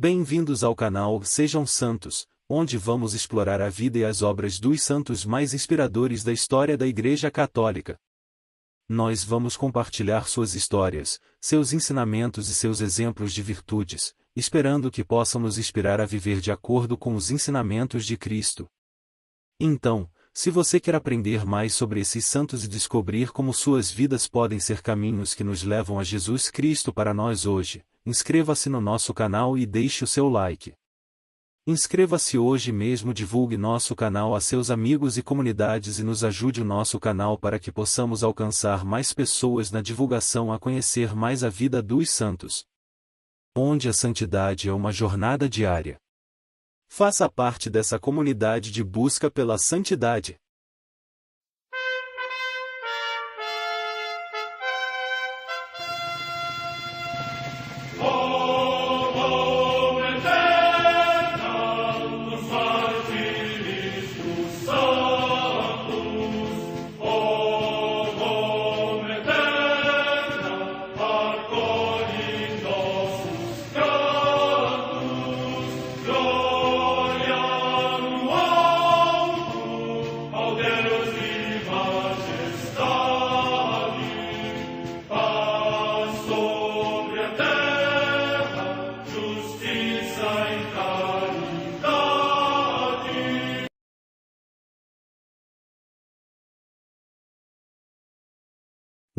Bem-vindos ao canal Sejam Santos, onde vamos explorar a vida e as obras dos santos mais inspiradores da história da Igreja Católica. Nós vamos compartilhar suas histórias, seus ensinamentos e seus exemplos de virtudes, esperando que possam nos inspirar a viver de acordo com os ensinamentos de Cristo. Então, se você quer aprender mais sobre esses santos e descobrir como suas vidas podem ser caminhos que nos levam a Jesus Cristo para nós hoje, inscreva-se no nosso canal e deixe o seu like. Inscreva-se hoje mesmo, divulgue nosso canal a seus amigos e comunidades e nos ajude o nosso canal para que possamos alcançar mais pessoas na divulgação a conhecer mais a vida dos santos, onde a santidade é uma jornada diária. Faça parte dessa comunidade de busca pela santidade.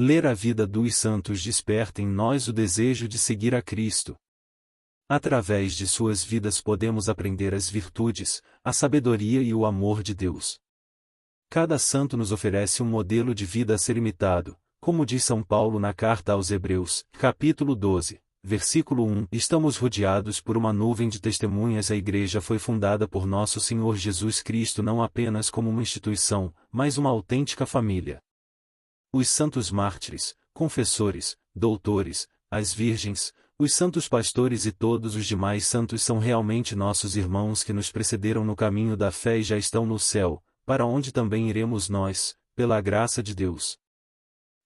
Ler a vida dos santos desperta em nós o desejo de seguir a Cristo. Através de suas vidas podemos aprender as virtudes, a sabedoria e o amor de Deus. Cada santo nos oferece um modelo de vida a ser imitado, como diz São Paulo na carta aos Hebreus, capítulo 12, versículo 1. Estamos rodeados por uma nuvem de testemunhas. A Igreja foi fundada por nosso Senhor Jesus Cristo não apenas como uma instituição, mas uma autêntica família. Os santos mártires, confessores, doutores, as virgens, os santos pastores e todos os demais santos são realmente nossos irmãos que nos precederam no caminho da fé e já estão no céu, para onde também iremos nós, pela graça de Deus.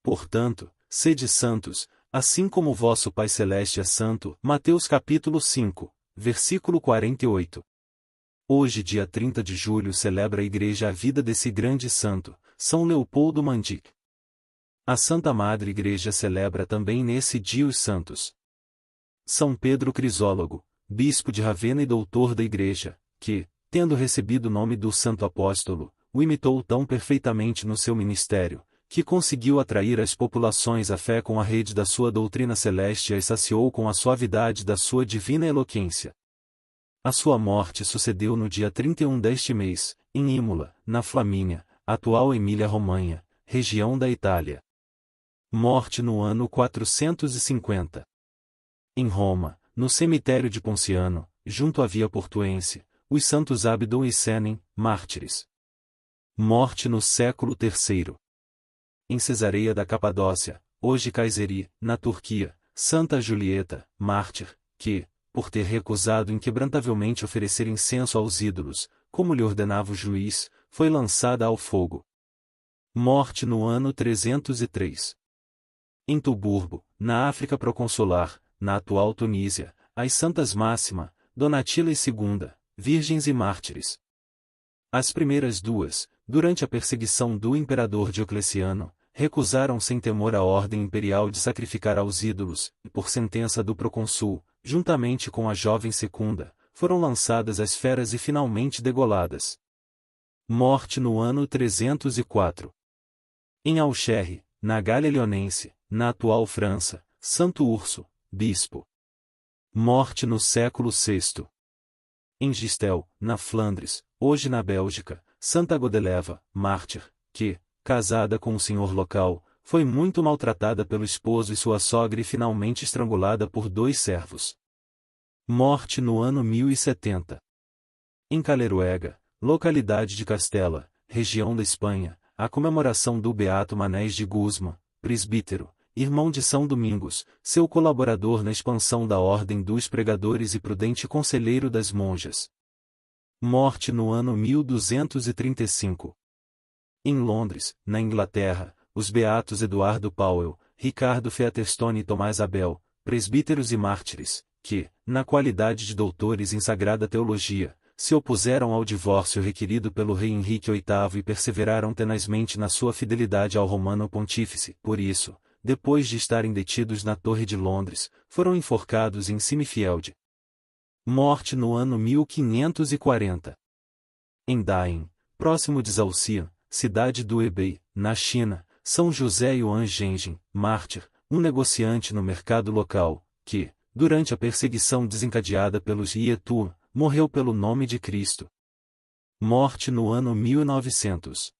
Portanto, sede santos, assim como o vosso Pai Celeste é santo. Mateus capítulo 5, versículo 48. Hoje, dia 30 de julho, celebra a Igreja a vida desse grande santo, São Leopoldo Mandic. A Santa Madre Igreja celebra também nesse dia os santos São Pedro Crisólogo, bispo de Ravenna e doutor da Igreja, que, tendo recebido o nome do Santo Apóstolo, o imitou tão perfeitamente no seu ministério, que conseguiu atrair as populações à fé com a rede da sua doutrina celeste e as saciou com a suavidade da sua divina eloquência. A sua morte sucedeu no dia 31 deste mês, em Imola, na Flamínia, atual Emília-Romanha, região da Itália. Morte no ano 450. Em Roma, no cemitério de Ponciano, junto à Via Portuense, os santos Abdon e Senem, mártires. Morte no século III. Em Cesareia da Capadócia, hoje Kayseri, na Turquia, Santa Julieta, mártir, que, por ter recusado inquebrantavelmente oferecer incenso aos ídolos, como lhe ordenava o juiz, foi lançada ao fogo. Morte no ano 303. Em Tuburbo, na África proconsular, na atual Tunísia, as santas Máxima, Donatila e Segunda, virgens e mártires. As primeiras duas, durante a perseguição do imperador Diocleciano, recusaram sem temor a ordem imperial de sacrificar aos ídolos, e por sentença do procônsul, juntamente com a jovem Secunda, foram lançadas às feras e finalmente degoladas. Morte no ano 304. Em Auxerre, na Gália Leonense, na atual França, Santo Urso, bispo. Morte no século VI. Em Gistel, na Flandres, hoje na Bélgica, Santa Godeleva, mártir, que, casada com um senhor local, foi muito maltratada pelo esposo e sua sogra e finalmente estrangulada por 2 servos. Morte no ano 1070. Em Caleruega, localidade de Castela, região da Espanha, a comemoração do Beato Manés de Guzmán, presbítero, irmão de São Domingos, seu colaborador na expansão da Ordem dos Pregadores e prudente conselheiro das monjas. Morte no ano 1235. Em Londres, na Inglaterra, os beatos Eduardo Powell, Ricardo Featherstone e Tomás Abel, presbíteros e mártires, que, na qualidade de doutores em Sagrada Teologia, se opuseram ao divórcio requerido pelo rei Henrique VIII e perseveraram tenazmente na sua fidelidade ao Romano Pontífice. Por isso, depois de estarem detidos na Torre de Londres, foram enforcados em Simifielde. Morte no ano 1540. Em Dain, próximo de Zhaoxian, cidade do Hebei, na China, São José Yuan Zhenjin, mártir, um negociante no mercado local, que, durante a perseguição desencadeada pelos Yetu, morreu pelo nome de Cristo. Morte no ano 1900.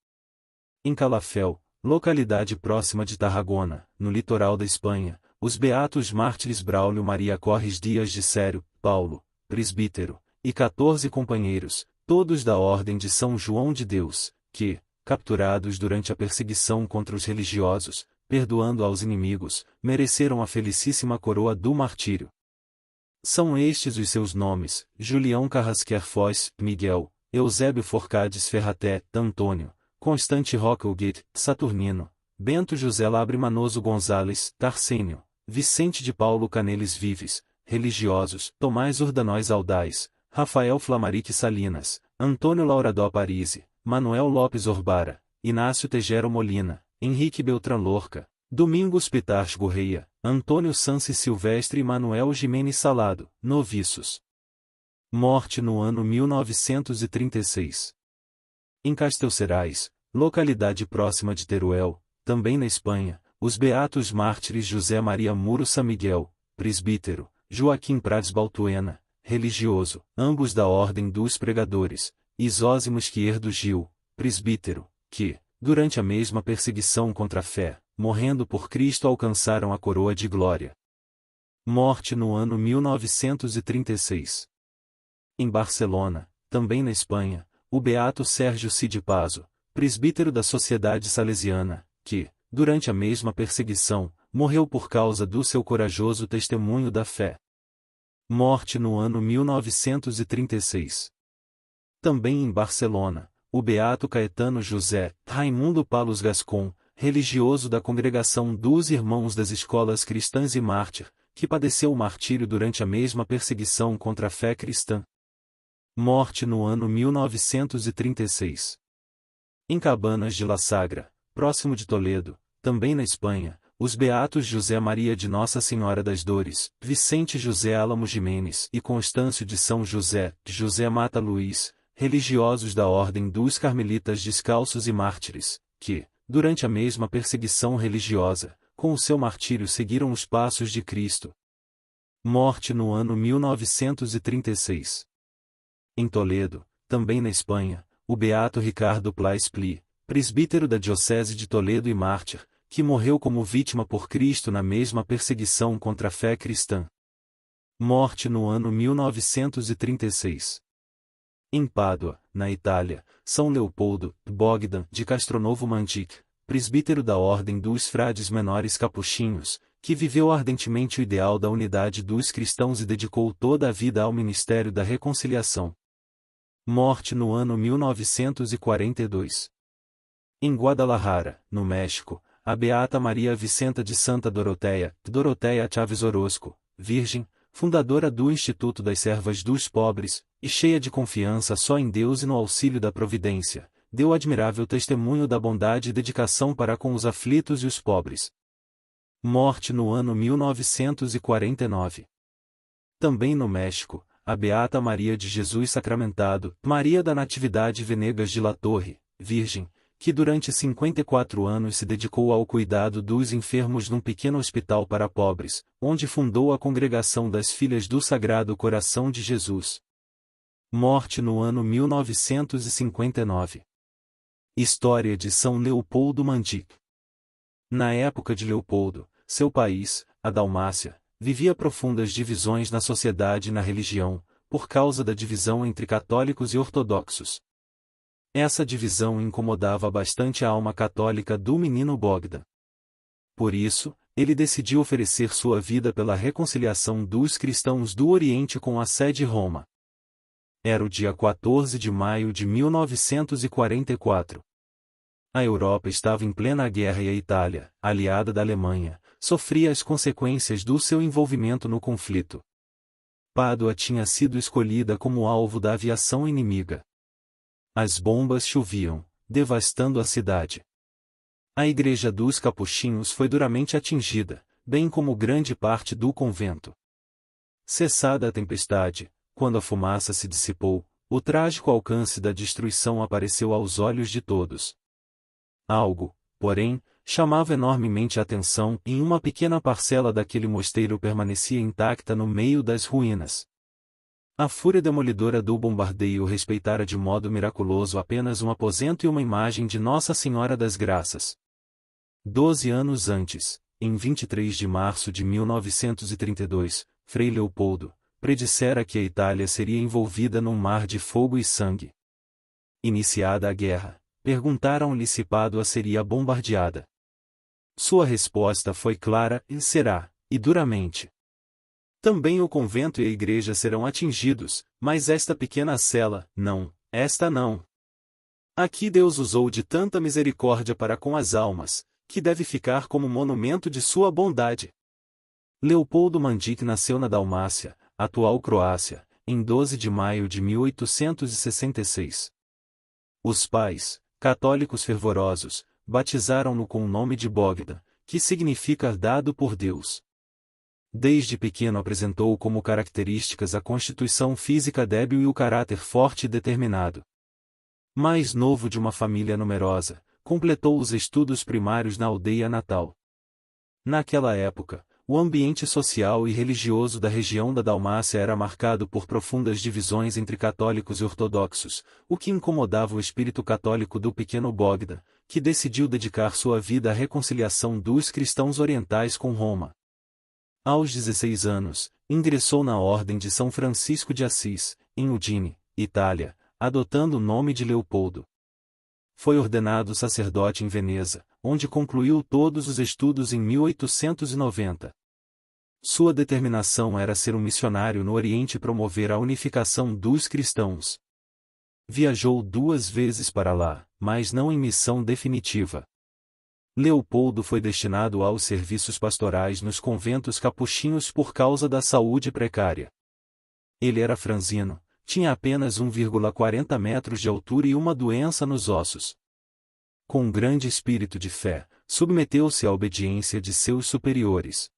Em Calafel, localidade próxima de Tarragona, no litoral da Espanha, os beatos mártires Braulio Maria Corres Dias de Sério, Paulo, presbítero, e 14 companheiros, todos da Ordem de São João de Deus, que, capturados durante a perseguição contra os religiosos, perdoando aos inimigos, mereceram a felicíssima coroa do martírio. São estes os seus nomes: Julião Carrasquer Foz, Miguel, Eusébio Forcades Ferraté, Antônio, Constante Roquelguet, Saturnino, Bento José Labre Manoso Gonzales, Tarsênio, Vicente de Paulo Canelis Vives, religiosos: Tomás Urdanóis Aldais, Rafael Flamarique Salinas, Antônio Lauradó Parisi, Manuel Lopes Orbara, Inácio Tegero Molina, Henrique Beltrán Lorca, Domingos Pitarch Gurreia, Antônio Sanci Silvestre e Manuel Ximenes Salado, noviços. Morte no ano 1936. Em Castelcerais, localidade próxima de Teruel, também na Espanha, os beatos mártires José Maria Muro San Miguel, presbítero, Joaquim Prades Baltuena, religioso, ambos da Ordem dos Pregadores, e Zósimo Esquierdo Gil, presbítero, que, durante a mesma perseguição contra a fé, morrendo por Cristo alcançaram a coroa de glória. Morte no ano 1936. Em Barcelona, também na Espanha, o beato Sérgio Cid Pazo, presbítero da Sociedade Salesiana, que, durante a mesma perseguição, morreu por causa do seu corajoso testemunho da fé. Morte no ano 1936. Também em Barcelona, o beato Caetano José Raimundo Palos Gascon, religioso da Congregação dos Irmãos das Escolas Cristãs e mártir, que padeceu o martírio durante a mesma perseguição contra a fé cristã. Morte no ano 1936. Em Cabanas de La Sagra, próximo de Toledo, também na Espanha, os beatos José Maria de Nossa Senhora das Dores, Vicente José Álamo Jiménez e Constâncio de São José, José Mata Luís, religiosos da Ordem dos Carmelitas Descalços e Mártires, que, durante a mesma perseguição religiosa, com o seu martírio seguiram os passos de Cristo. Morte no ano 1936. Em Toledo, também na Espanha, o beato Ricardo Plais Pli, presbítero da Diocese de Toledo e mártir, que morreu como vítima por Cristo na mesma perseguição contra a fé cristã. Morte no ano 1936. Em Pádua, na Itália, São Leopoldo Bogdan de Castronovo Mandic, presbítero da Ordem dos Frades Menores Capuchinhos, que viveu ardentemente o ideal da unidade dos cristãos e dedicou toda a vida ao ministério da reconciliação. Morte no ano 1942. Em Guadalajara, no México, a beata Maria Vicenta de Santa Doroteia Chaves Orozco, virgem, fundadora do Instituto das Servas dos Pobres, e cheia de confiança só em Deus e no auxílio da providência, deu admirável testemunho da bondade e dedicação para com os aflitos e os pobres. Morte no ano 1949. Também no México, a beata Maria de Jesus Sacramentado, Maria da Natividade Venegas de La Torre, virgem, que durante 54 anos se dedicou ao cuidado dos enfermos num pequeno hospital para pobres, onde fundou a Congregação das Filhas do Sagrado Coração de Jesus. Morte no ano 1959. História de São Leopoldo Mandic. Na época de Leopoldo, seu país, a Dalmácia, vivia profundas divisões na sociedade e na religião, por causa da divisão entre católicos e ortodoxos. Essa divisão incomodava bastante a alma católica do menino Bogdan. Por isso, ele decidiu oferecer sua vida pela reconciliação dos cristãos do Oriente com a sede Roma. Era o dia 14 de maio de 1944. A Europa estava em plena guerra e a Itália, aliada da Alemanha, sofria as consequências do seu envolvimento no conflito. Pádua tinha sido escolhida como alvo da aviação inimiga. As bombas choviam, devastando a cidade. A igreja dos capuchinhos foi duramente atingida, bem como grande parte do convento. Cessada a tempestade, quando a fumaça se dissipou, o trágico alcance da destruição apareceu aos olhos de todos. Algo, porém, chamava enormemente a atenção, e uma pequena parcela daquele mosteiro permanecia intacta no meio das ruínas. A fúria demolidora do bombardeio respeitara de modo miraculoso apenas um aposento e uma imagem de Nossa Senhora das Graças. 12 anos antes, em 23 de março de 1932, Frei Leopoldo predissera que a Itália seria envolvida num mar de fogo e sangue. Iniciada a guerra, perguntaram-lhe se Pádua seria bombardeada. Sua resposta foi clara: e será, e duramente. Também o convento e a igreja serão atingidos, mas esta pequena cela, não, esta não. Aqui Deus usou de tanta misericórdia para com as almas, que deve ficar como monumento de sua bondade. Leopoldo Mandić nasceu na Dalmácia, atual Croácia, em 12 de maio de 1866. Os pais, católicos fervorosos, batizaram-no com o nome de Bogdan, que significa dado por Deus. Desde pequeno apresentou como características a constituição física débil e o caráter forte e determinado. Mais novo de uma família numerosa, completou os estudos primários na aldeia natal. Naquela época, o ambiente social e religioso da região da Dalmácia era marcado por profundas divisões entre católicos e ortodoxos, o que incomodava o espírito católico do pequeno Bogdan, que decidiu dedicar sua vida à reconciliação dos cristãos orientais com Roma. Aos 16 anos, ingressou na Ordem de São Francisco de Assis, em Udine, Itália, adotando o nome de Leopoldo. Foi ordenado sacerdote em Veneza, onde concluiu todos os estudos em 1890. Sua determinação era ser um missionário no Oriente e promover a unificação dos cristãos. Viajou 2 vezes para lá, mas não em missão definitiva. Leopoldo foi destinado aos serviços pastorais nos conventos capuchinhos por causa da saúde precária. Ele era franzino, tinha apenas 1,40 metros de altura e uma doença nos ossos. Com um grande espírito de fé, submeteu-se à obediência de seus superiores.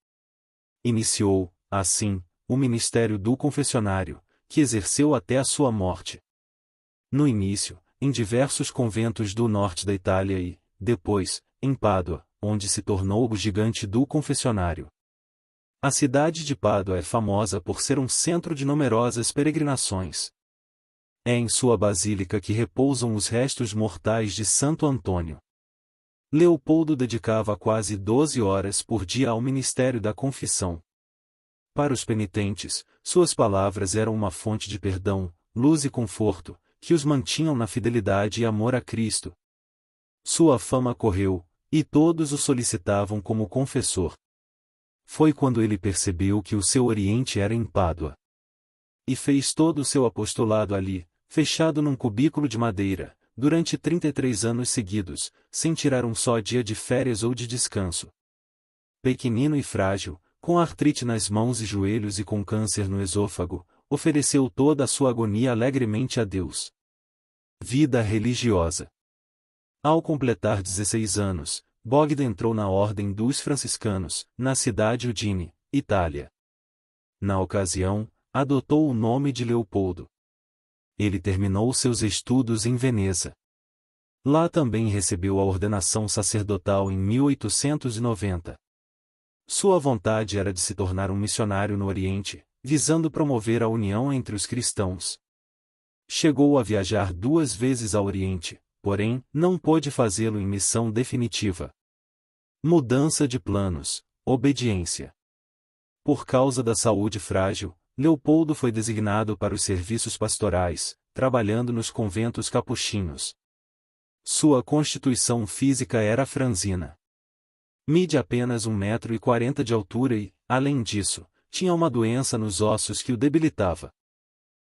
Iniciou, assim, o ministério do confessionário, que exerceu até a sua morte. No início, em diversos conventos do norte da Itália e, depois, em Pádua, onde se tornou o gigante do confessionário. A cidade de Pádua é famosa por ser um centro de numerosas peregrinações. É em sua basílica que repousam os restos mortais de Santo Antônio. Leopoldo dedicava quase 12 horas por dia ao ministério da confissão. Para os penitentes, suas palavras eram uma fonte de perdão, luz e conforto, que os mantinham na fidelidade e amor a Cristo. Sua fama correu, e todos o solicitavam como confessor. Foi quando ele percebeu que o seu oriente era em Pádua. E fez todo o seu apostolado ali, fechado num cubículo de madeira, durante 33 anos seguidos, sem tirar um só dia de férias ou de descanso. Pequenino e frágil, com artrite nas mãos e joelhos e com câncer no esôfago, ofereceu toda a sua agonia alegremente a Deus. Vida religiosa. Ao completar 16 anos, Bogdan entrou na Ordem dos Franciscanos, na cidade Udine, Itália. Na ocasião, adotou o nome de Leopoldo. Ele terminou seus estudos em Veneza. Lá também recebeu a ordenação sacerdotal em 1890. Sua vontade era de se tornar um missionário no Oriente, visando promover a união entre os cristãos. Chegou a viajar 2 vezes ao Oriente, porém, não pôde fazê-lo em missão definitiva. Mudança de planos, obediência. Por causa da saúde frágil, Leopoldo foi designado para os serviços pastorais, trabalhando nos conventos capuchinhos. Sua constituição física era franzina. Mide apenas 1,40 m de altura e, além disso, tinha uma doença nos ossos que o debilitava.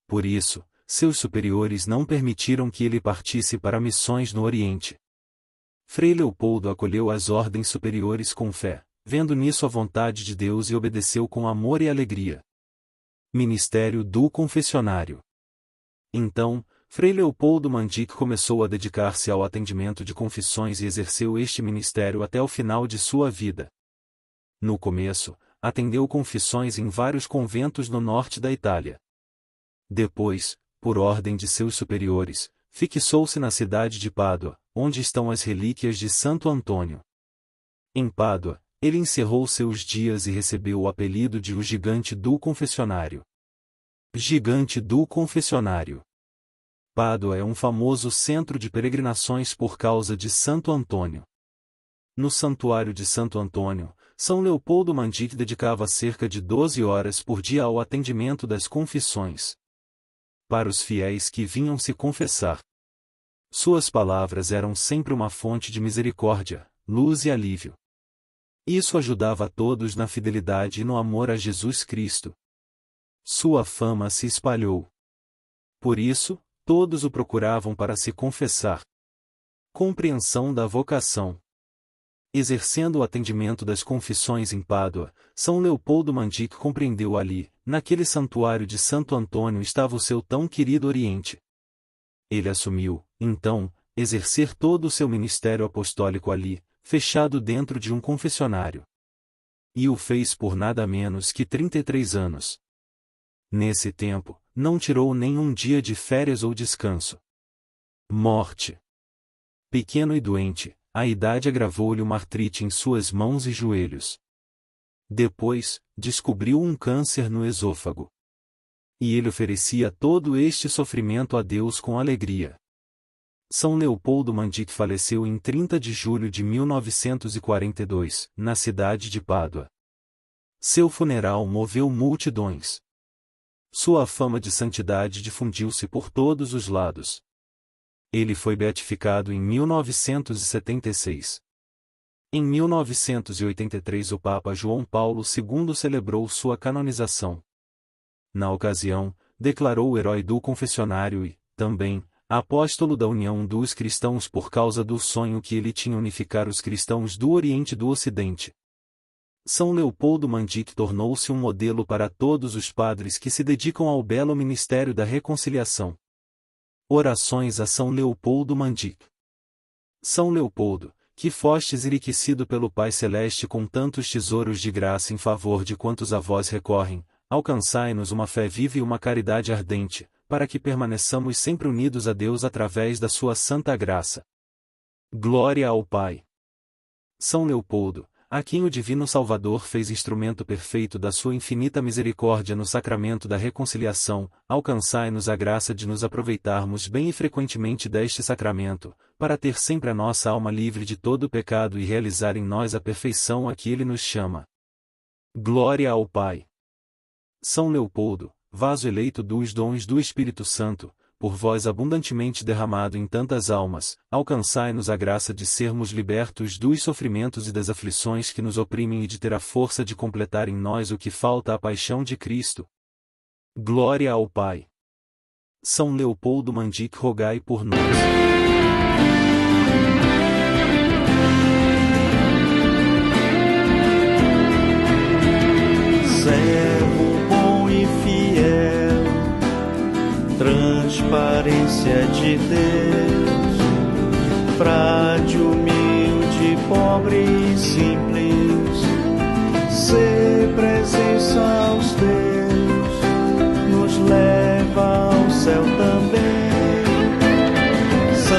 Por isso, seus superiores não permitiram que ele partisse para missões no Oriente. Frei Leopoldo acolheu as ordens superiores com fé, vendo nisso a vontade de Deus e obedeceu com amor e alegria. Ministério do Confessionário. Então, Frei Leopoldo Mandic começou a dedicar-se ao atendimento de confissões e exerceu este ministério até o final de sua vida. No começo, atendeu confissões em vários conventos no norte da Itália. Depois, por ordem de seus superiores, fixou-se na cidade de Pádua, onde estão as relíquias de Santo Antônio. Em Pádua, ele encerrou seus dias e recebeu o apelido de o Gigante do Confessionário. Gigante do Confessionário. Pádua é um famoso centro de peregrinações por causa de Santo Antônio. No Santuário de Santo Antônio, São Leopoldo Mandic dedicava cerca de 12 horas por dia ao atendimento das confissões. Para os fiéis que vinham se confessar, suas palavras eram sempre uma fonte de misericórdia, luz e alívio. Isso ajudava a todos na fidelidade e no amor a Jesus Cristo. Sua fama se espalhou. Por isso, todos o procuravam para se confessar. Compreensão da vocação. Exercendo o atendimento das confissões em Pádua, São Leopoldo Mandic compreendeu ali, naquele santuário de Santo Antônio estava o seu tão querido Oriente. Ele assumiu, então, exercer todo o seu ministério apostólico ali, fechado dentro de um confessionário. E o fez por nada menos que 33 anos. Nesse tempo, não tirou nenhum dia de férias ou descanso. Morte. Pequeno e doente, a idade agravou-lhe uma artrite em suas mãos e joelhos. Depois, descobriu um câncer no esôfago. E ele oferecia todo este sofrimento a Deus com alegria. São Leopoldo Mandic faleceu em 30 de julho de 1942, na cidade de Pádua. Seu funeral moveu multidões. Sua fama de santidade difundiu-se por todos os lados. Ele foi beatificado em 1976. Em 1983 o Papa João Paulo II celebrou sua canonização. Na ocasião, declarou o herói do confessionário e, também, apóstolo da união dos cristãos por causa do sonho que ele tinha unificar os cristãos do Oriente e do Ocidente. São Leopoldo Mandic tornou-se um modelo para todos os padres que se dedicam ao belo ministério da reconciliação. Orações a São Leopoldo Mandic. São Leopoldo, que fostes enriquecido pelo Pai Celeste com tantos tesouros de graça em favor de quantos a vós recorrem, alcançai-nos uma fé viva e uma caridade ardente, para que permaneçamos sempre unidos a Deus através da sua santa graça. Glória ao Pai. São Leopoldo, a quem o Divino Salvador fez instrumento perfeito da sua infinita misericórdia no sacramento da reconciliação, alcançai-nos a graça de nos aproveitarmos bem e frequentemente deste sacramento, para ter sempre a nossa alma livre de todo pecado e realizar em nós a perfeição a que ele nos chama. Glória ao Pai. São Leopoldo, vaso eleito dos dons do Espírito Santo, por vós abundantemente derramado em tantas almas, alcançai-nos a graça de sermos libertos dos sofrimentos e das aflições que nos oprimem e de ter a força de completar em nós o que falta à paixão de Cristo. Glória ao Pai. São Leopoldo Mandic, rogai por nós. Servo bom e fiel, transparência de Deus, frade humilde, pobre e simples, ser presença aos teus, nos leva ao céu também. São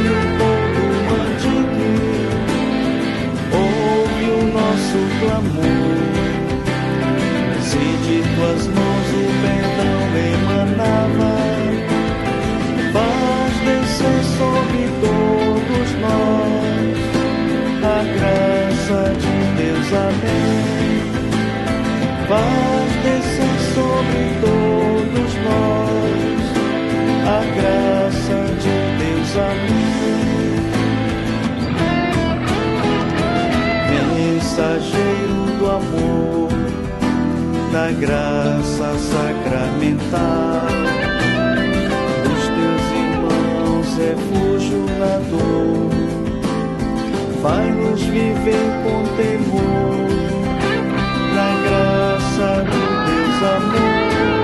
Leopoldo Mandic, ouve o nosso clamor, se de tuas mãos o perdão emanava, faz descer sobre todos nós a graça de Deus, amém. Faz descer sobre todos nós a graça de Deus, amém. Mensageiro do amor, da graça sacramental, refúgio na dor, faz-nos viver com temor, na graça do Deus amor.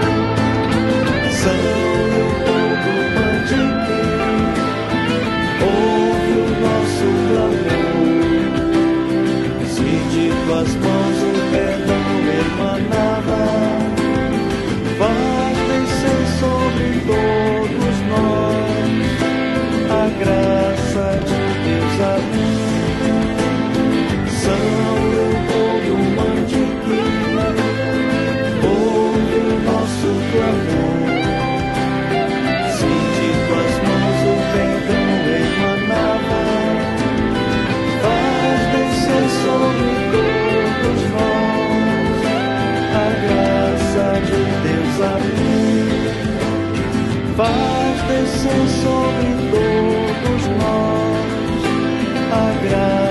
faz descer sobre todos nós a graça.